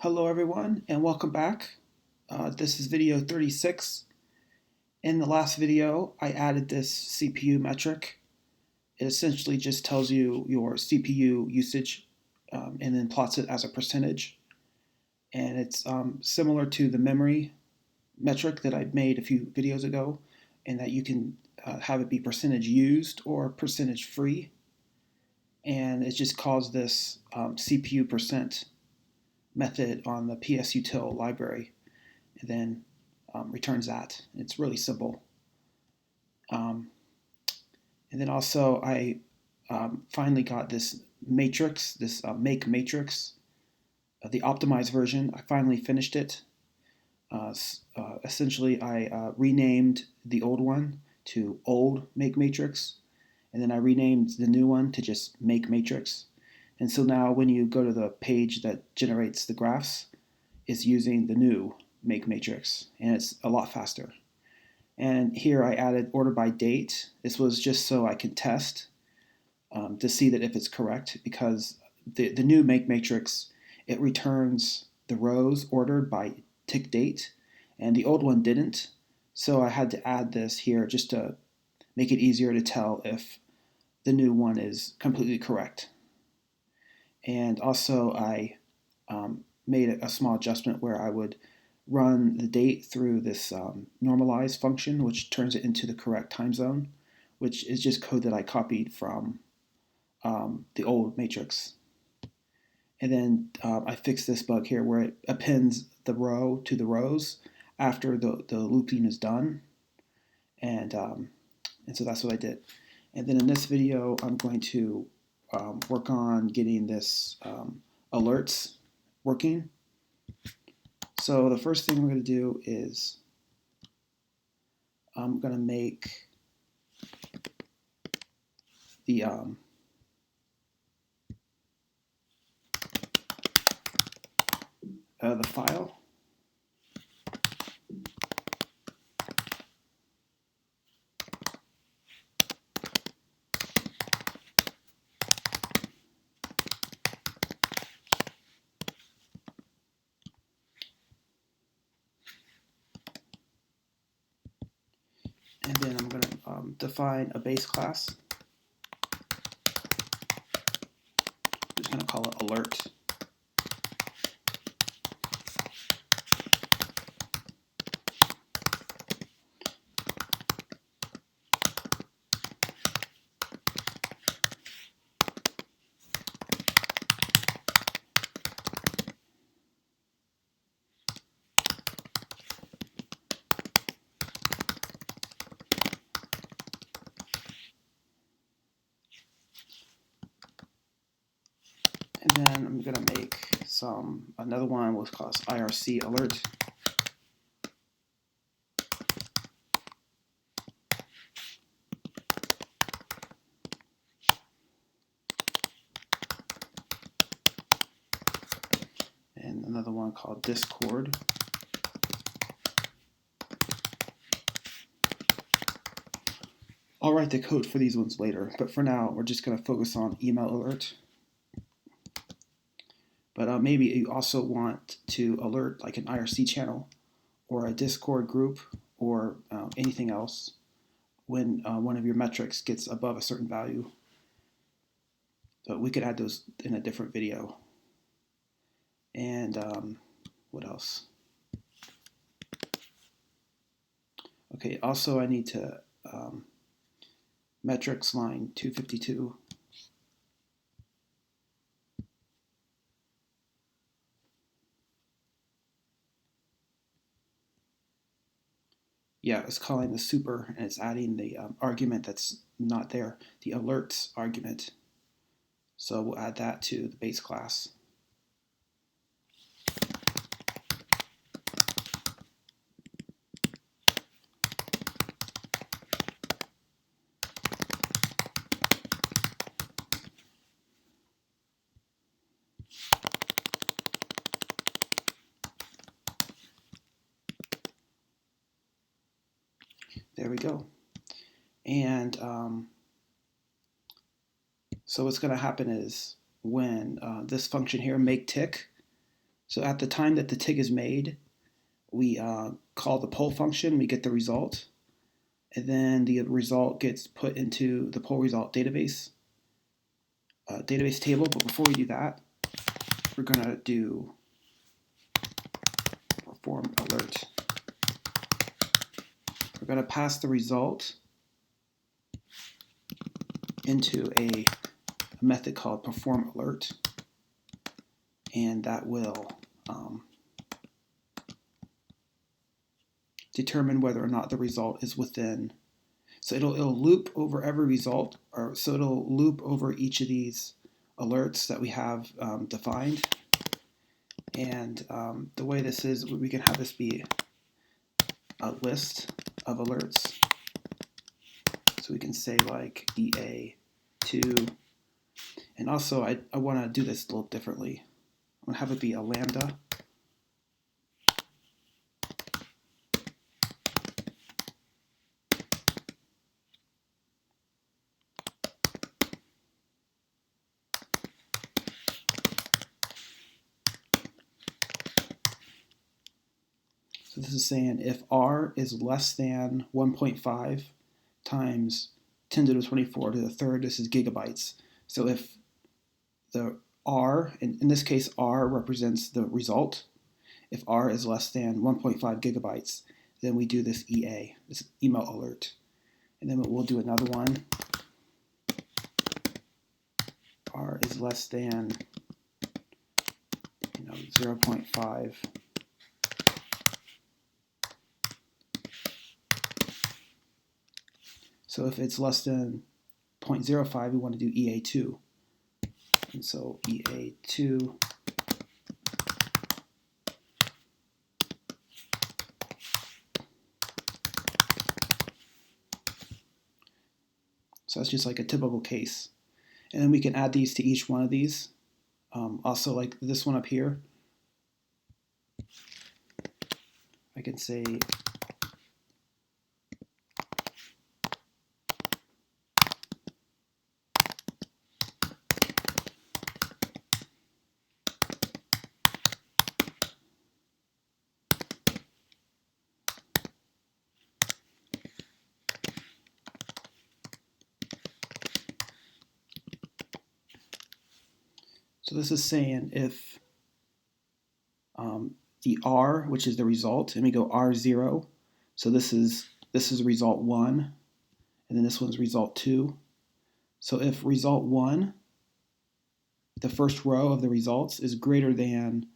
Hello everyone and welcome back. This is video 36. In the last video, I added this CPU metric. It essentially just tells you your CPU usage and then plots it as a percentage. And it's similar to the memory metric that I made a few videos ago, and that you can have it be percentage used or percentage free. And it just calls this CPU percent method on the psutil library, and then returns that. It's really simple. Um, and then also I finally got this matrix, this make matrix, the optimized version. I finally finished it. Essentially, I renamed the old one to old make matrix, and then I renamed the new one to just make matrix. And so now when you go to the page that generates the graphs, it's using the new make matrix, and it's a lot faster. And here I added order by date. This was just so I can test to see that if it's correct, because the new make matrix, it returns the rows ordered by tick date, and the old one didn't. So I had to add this here just to make it easier to tell if the new one is completely correct. And also I made a small adjustment where I would run the date through this normalize function, which turns it into the correct time zone, which is just code that I copied from the old matrix. And then I fixed this bug here where it appends the row to the rows after the looping is done. And so that's what I did. And then in this video, I'm going to work on getting this alerts working. So the first thing we're going to do is I'm going to make the file. And then I'm going to define a base class. I'm just going to call it alert. And then I'm going to make another one was called IRC alert. And another one called Discord. I'll write the code for these ones later, but for now, we're just going to focus on email alert. But maybe you also want to alert like an IRC channel or a Discord group or anything else when one of your metrics gets above a certain value. So we could add those in a different video. And what else? Okay, also I need to metrics line 252. Yeah, it's calling the super, and it's adding the argument that's not there, the alerts argument. So we'll add that to the base class. There we go. And so what's going to happen is when this function here, make tick, So at the time that the TIG is made, we call the poll function, we get the result, and then the result gets put into the poll result database table. But before we do that, we're going to do perform alert. We're going to pass the result into a method called perform alert, and that will determine whether or not the result is within. So it'll loop over every result, or so it'll loop over each of these alerts that we have defined. And the way this is, we can have this be a list of alerts. So we can say like EA2. And also I want to do this a little differently. I'm going to have it be a lambda. So this is saying if R is less than 1.5 times 10 to the 24 to the third, this is gigabytes. So if the R, in this case R represents the result, if R is less than 1.5 gigabytes, then we do this EA, this email alert. And then we'll do another one. R is less than 0.5. So if it's less than 0.05, we want to do EA2. And so EA2 so that's just like a typical case. And then we can add these to each one of these. Also like this one up here, I can say so this is saying if the R, which is the result, and we go R0, so this is result 1, and then this one's result 2. So if result 1, the first row of the results, is greater than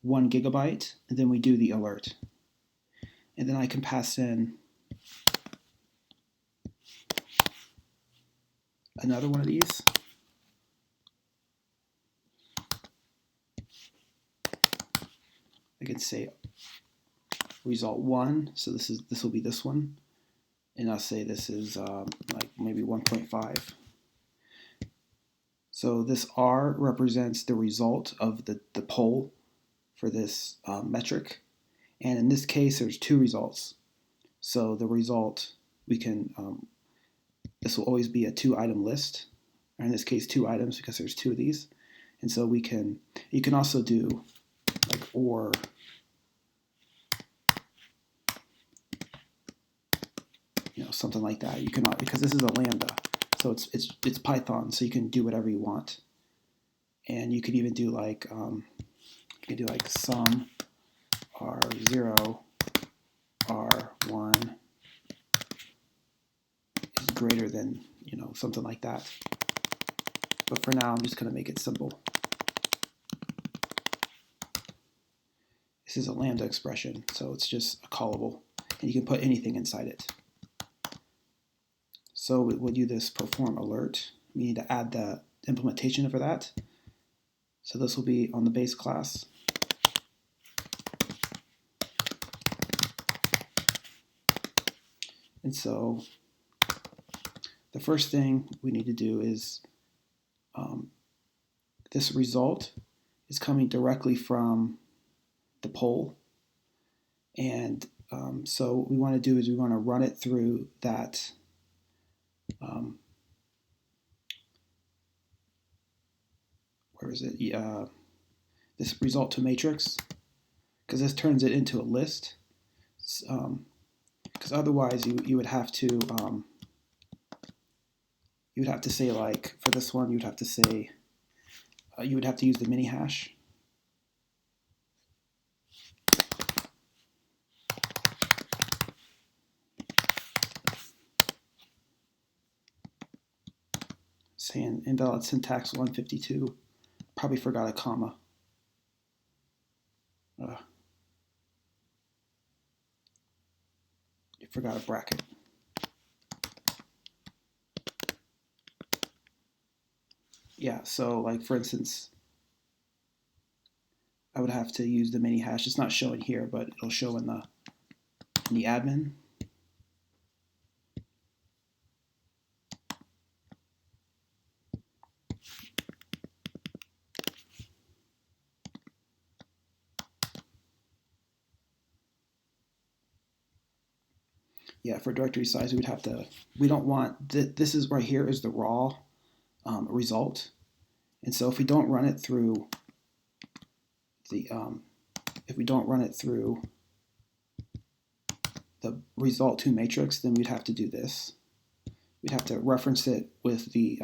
1 gigabyte, and then we do the alert. And then I can pass in another one of these. I can say result 1, so this will be this one, and I'll say this is like maybe 1.5. So this R represents the result of the poll for this metric, and in this case there's 2 results. So the result, we can this will always be a 2-item list, or in this case 2 items because there's 2 of these, and so you can also do like or. Something like that. You cannot, because this is a lambda, so it's Python, so you can do whatever you want. And you could even do like sum R0 R1 is greater than something like that. But for now, I'm just going to make it simple. This is a lambda expression, so it's just a callable, and you can put anything inside it. So we'll do this perform alert. We need to add the implementation for that. So this will be on the base class. And so the first thing we need to do is this result is coming directly from the poll. And so what we want to do is we want to run it through that where is it? this result to matrix, because this turns it into a list. Because otherwise you would have to say, like, for this one you would have to say you would have to use the mini hash. Saying invalid syntax 152. Probably forgot a comma. You forgot a bracket. Yeah, so like for instance, I would have to use the mini hash. It's not showing here, but it'll show in the admin. Yeah, for directory size, we would have to. We don't want this is right here is the raw result, and so if we don't run it through the result to matrix, then we'd have to do this. We'd have to reference it with the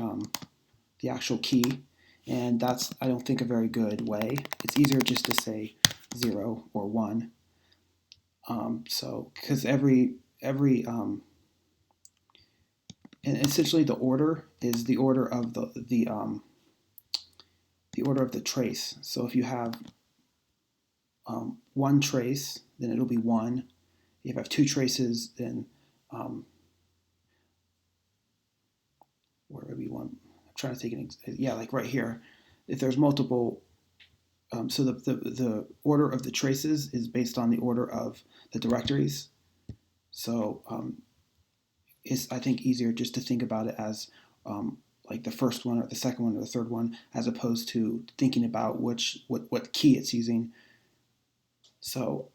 actual key, and that's, I don't think, a very good way. It's easier just to say 0 or 1. So because every and essentially the order is the order of the order of the trace. So if you have one trace, then it'll be 1. If you have 2 traces, then where would be 1? I'm trying to take like right here. If there's multiple, so the order of the traces is based on the order of the directories. So it's, I think, easier just to think about it as like the first one or the second one or the third one, as opposed to thinking about what key it's using. So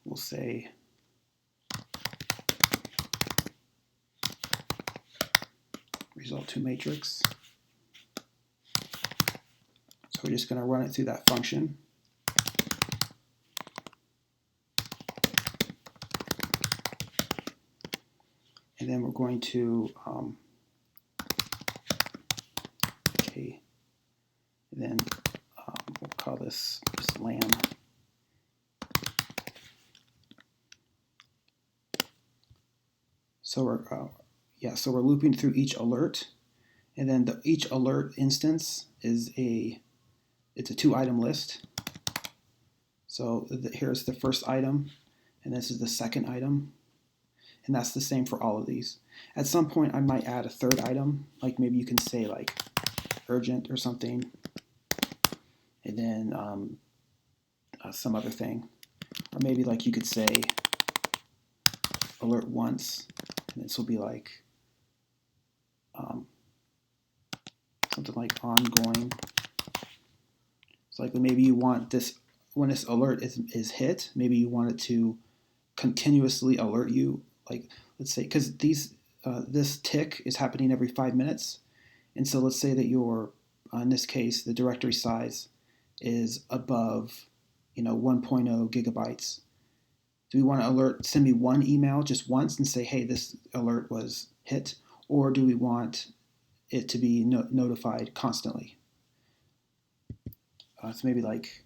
we'll say result to matrix. So we're just going to run it through that function. And then we're going to okay, and then we'll call this just lamb. So we're looping through each alert, and then each alert instance is it's a 2-item list. So here's the first item, and this is the second item, and that's the same for all of these. At some point, I might add a third item, like maybe you can say like urgent or something, and then some other thing, or maybe like you could say alert once, and this will be like something like ongoing. So like maybe you want this, when this alert is hit, maybe you want it to continuously alert you. Like let's say, because this tick is happening every 5 minutes, and so let's say that your in this case the directory size is above 1.0 gigabytes. Do we want to send me one email just once and say, hey, this alert was hit, or do we want it to be notified constantly? So maybe like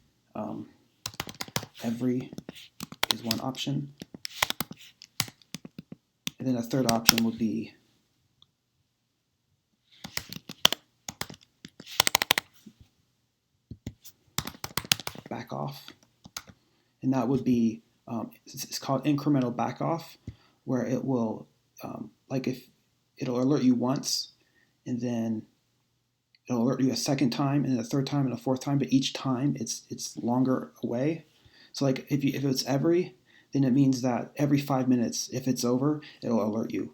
every is one option, and then a third option would be back off, and that would be it's called incremental back off, where it will like if it'll alert you once, and then it'll alert you a second time, and a third time, and a fourth time, but each time it's longer away. So like if it's every, then it means that every 5 minutes, if it's over, it'll alert you.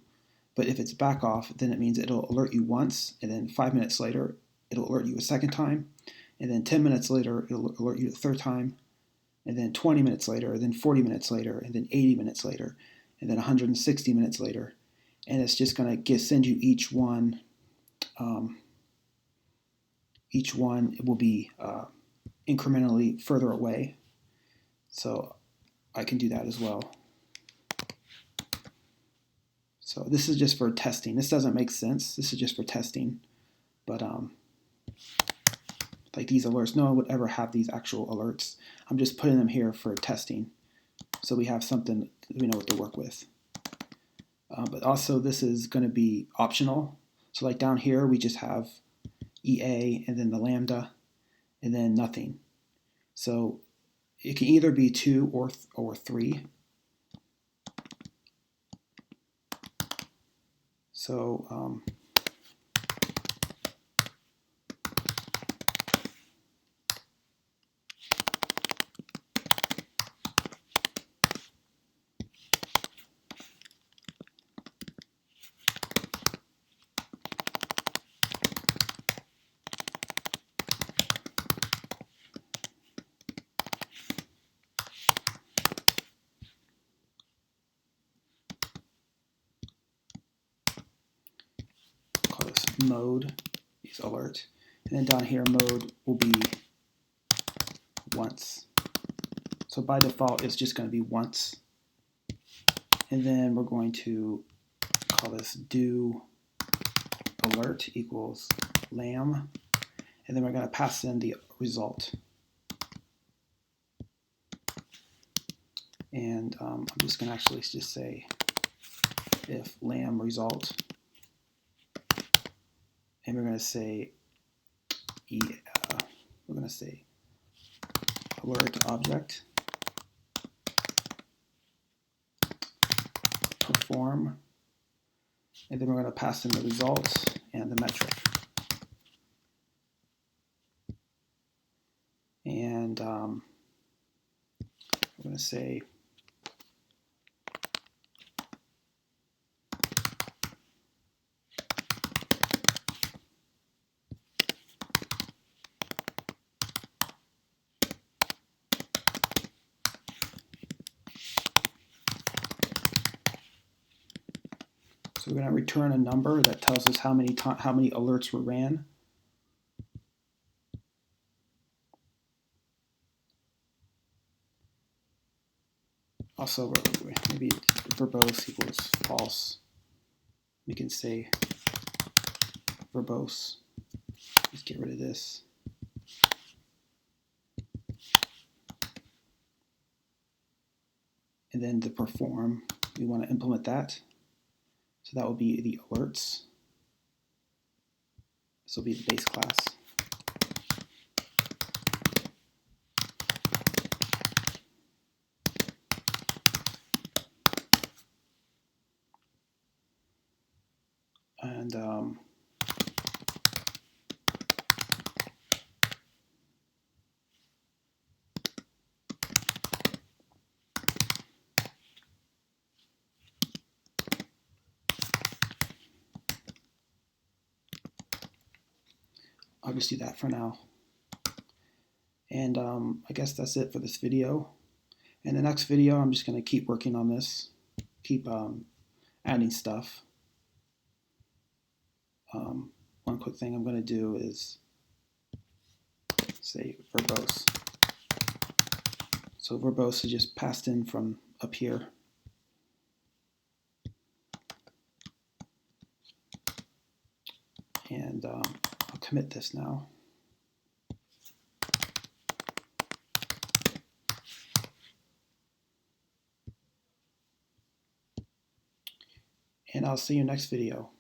But if it's back off, then it means it'll alert you once, and then 5 minutes later, it'll alert you a second time, and then 10 minutes later, it'll alert you the third time, and then 20 minutes later, and then 40 minutes later, and then 80 minutes later, and then 160 minutes later. And it's just going to send you each one each one will be incrementally further away. So I can do that as well. So this is just for testing. This doesn't make sense. This is just for testing. But like these alerts, no one would ever have these actual alerts. I'm just putting them here for testing. So we have something, we know what to work with. But also this is going to be optional. So like down here, we just have EA and then the lambda and then nothing. So it can either be 2 or 3. So call this mode, is alert. And then down here, mode will be once. So by default, it's just going to be once. And then we're going to call this do alert equals lamb. And then we're going to pass in the result. And I'm just going to actually just say if lamb result. And we're going to say alert object perform, and then we're going to pass in the results and the metric. And we're going to say so we're going to return a number that tells us how many alerts were ran. Also, maybe verbose equals false. We can say verbose. Let's get rid of this. And then the perform, we want to implement that. So that will be the alerts. This will be the base class. And I'll just do that for now. And I guess that's it for this video. In the next video, I'm just going to keep working on this, keep adding stuff. One quick thing I'm going to do is say verbose. So verbose is just passed in from up here. And I'll commit this now. And I'll see you next video.